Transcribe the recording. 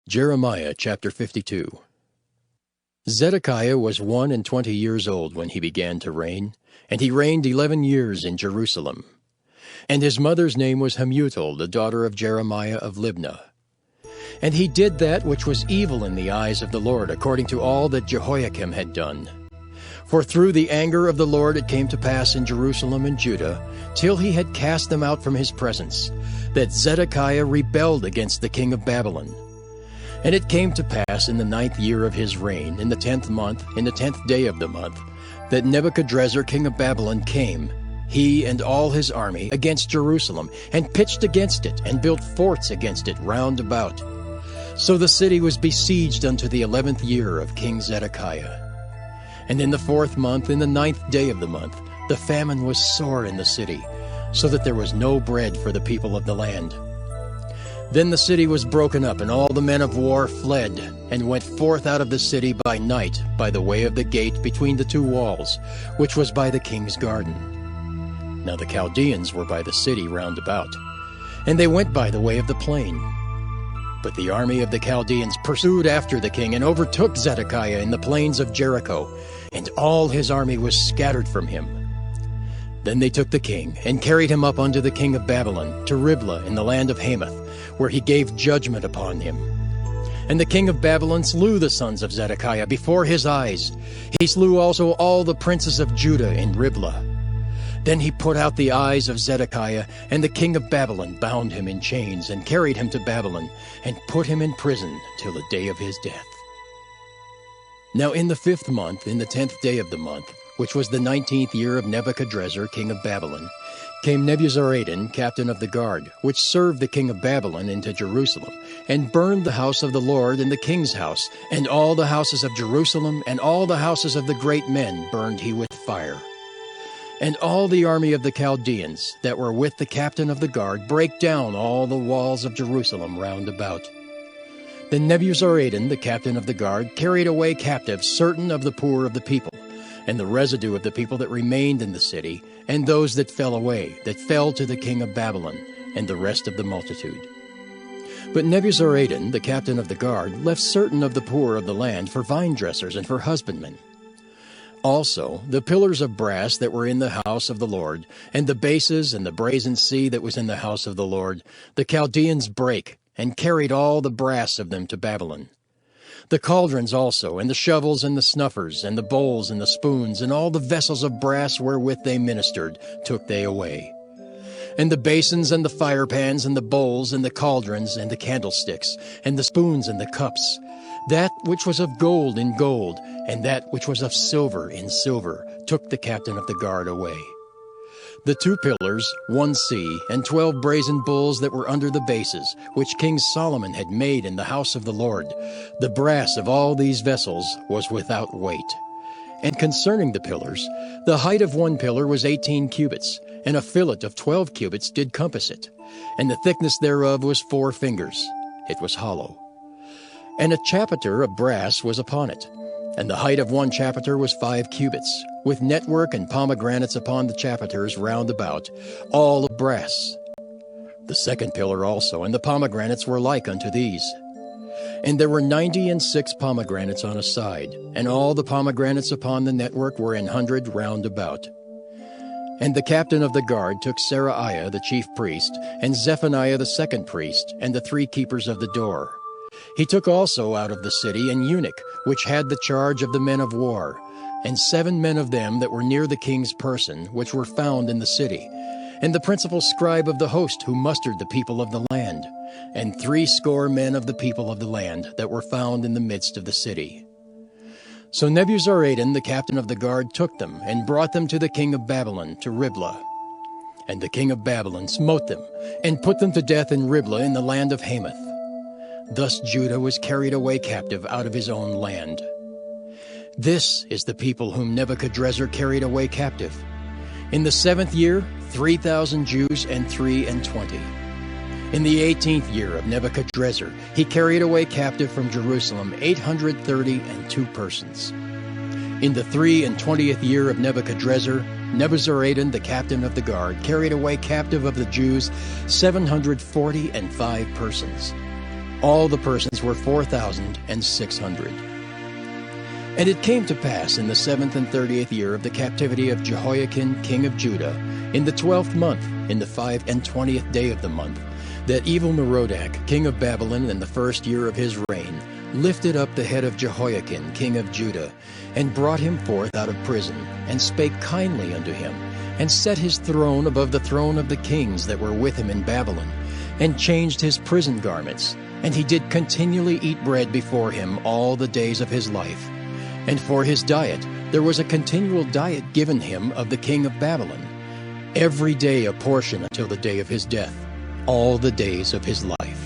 Jeremiah chapter 52. Zedekiah was 21 years old when he began to reign, and he reigned 11 years in Jerusalem. And his mother's name was Hamutal, the daughter of Jeremiah of Libnah. And he did that which was evil in the eyes of the Lord, according to all that Jehoiakim had done. For through the anger of the Lord it came to pass in Jerusalem and Judah, till he had cast them out from his presence, that Zedekiah rebelled against the king of Babylon. And it came to pass in the 9th year of his reign, in the 10th month, in the 10th day of the month, that Nebuchadrezzar king of Babylon came, he and all his army, against Jerusalem, and pitched against it, and built forts against it round about. So the city was besieged unto the 11th year of King Zedekiah. And in the 4th month, in the 9th day of the month, the famine was sore in the city, so that there was no bread for the people of the land. Then the city was broken up, and all the men of war fled, and went forth out of the city by night, by the way of the gate between the two walls, which was by the king's garden. Now the Chaldeans were by the city round about, and they went by the way of the plain. But the army of the Chaldeans pursued after the king, and overtook Zedekiah in the plains of Jericho, and all his army was scattered from him. Then they took the king, and carried him up unto the king of Babylon, to Riblah in the land of Hamath, where he gave judgment upon him. And the king of Babylon slew the sons of Zedekiah before his eyes. He slew also all the princes of Judah in Riblah. Then he put out the eyes of Zedekiah, and the king of Babylon bound him in chains, and carried him to Babylon, and put him in prison till the day of his death. Now in the 5th month, in the 10th day of the month, which was the 19th year of Nebuchadrezzar king of Babylon, came Nebuzaradan, captain of the guard, which served the king of Babylon, into Jerusalem, and burned the house of the Lord and the king's house, and all the houses of Jerusalem, and all the houses of the great men burned he with fire. And all the army of the Chaldeans that were with the captain of the guard brake down all the walls of Jerusalem round about. Then Nebuzaradan, the captain of the guard, carried away captive certain of the poor of the people, and the residue of the people that remained in the city, and those that fell away, that fell to the king of Babylon, and the rest of the multitude. But Nebuzaradan, the captain of the guard, left certain of the poor of the land for vine dressers and for husbandmen. Also the pillars of brass that were in the house of the Lord, and the bases and the brazen sea that was in the house of the Lord, the Chaldeans brake, and carried all the brass of them to Babylon. The cauldrons also, and the shovels, and the snuffers, and the bowls, and the spoons, and all the vessels of brass wherewith they ministered, took they away. And the basins, and the firepans, and the bowls, and the cauldrons, and the candlesticks, and the spoons, and the cups, that which was of gold in gold, and that which was of silver in silver, took the captain of the guard away. The 2 pillars, 1 sea, and 12 brazen bulls that were under the bases, which King Solomon had made in the house of the Lord, the brass of all these vessels was without weight. And concerning the pillars, the height of 1 pillar was 18 cubits, and a fillet of 12 cubits did compass it, and the thickness thereof was 4 fingers. It was hollow. And a chapiter of brass was upon it, and the height of 1 chapiter was 5 cubits, with network and pomegranates upon the chapiters round about, all of brass. The 2nd pillar also, and the pomegranates were like unto these. And there were 96 pomegranates on a side, and all the pomegranates upon the network were 100 round about. And the captain of the guard took Seraiah the chief priest, and Zephaniah the 2nd priest, and the 3 keepers of the door. He took also out of the city an eunuch, which had the charge of the men of war, and 7 men of them that were near the king's person, which were found in the city, and the principal scribe of the host who mustered the people of the land, and 80 men of the people of the land that were found in the midst of the city. So Nebuzaradan, the captain of the guard, took them, and brought them to the king of Babylon, to Riblah. And the king of Babylon smote them, and put them to death in Riblah in the land of Hamath. Thus Judah was carried away captive out of his own land. This is the people whom Nebuchadrezzar carried away captive. In the 7th year, 3,000 Jews and 23. In the 18th year of Nebuchadrezzar, he carried away captive from Jerusalem 832 persons. In the 23 year of Nebuchadrezzar, Nebuzaradan, the captain of the guard, carried away captive of the Jews 745 persons. All the persons were 4,600. And it came to pass in the 7th and 30th year of the captivity of Jehoiakim king of Judah, in the 12th month, in the 25th day of the month, that Evil-Merodach king of Babylon, in the 1st year of his reign, lifted up the head of Jehoiakim king of Judah, and brought him forth out of prison, and spake kindly unto him, and set his throne above the throne of the kings that were with him in Babylon, and changed his prison garments, and he did continually eat bread before him all the days of his life. And for his diet there was a continual diet given him of the king of Babylon, every day a portion until the day of his death, all the days of his life.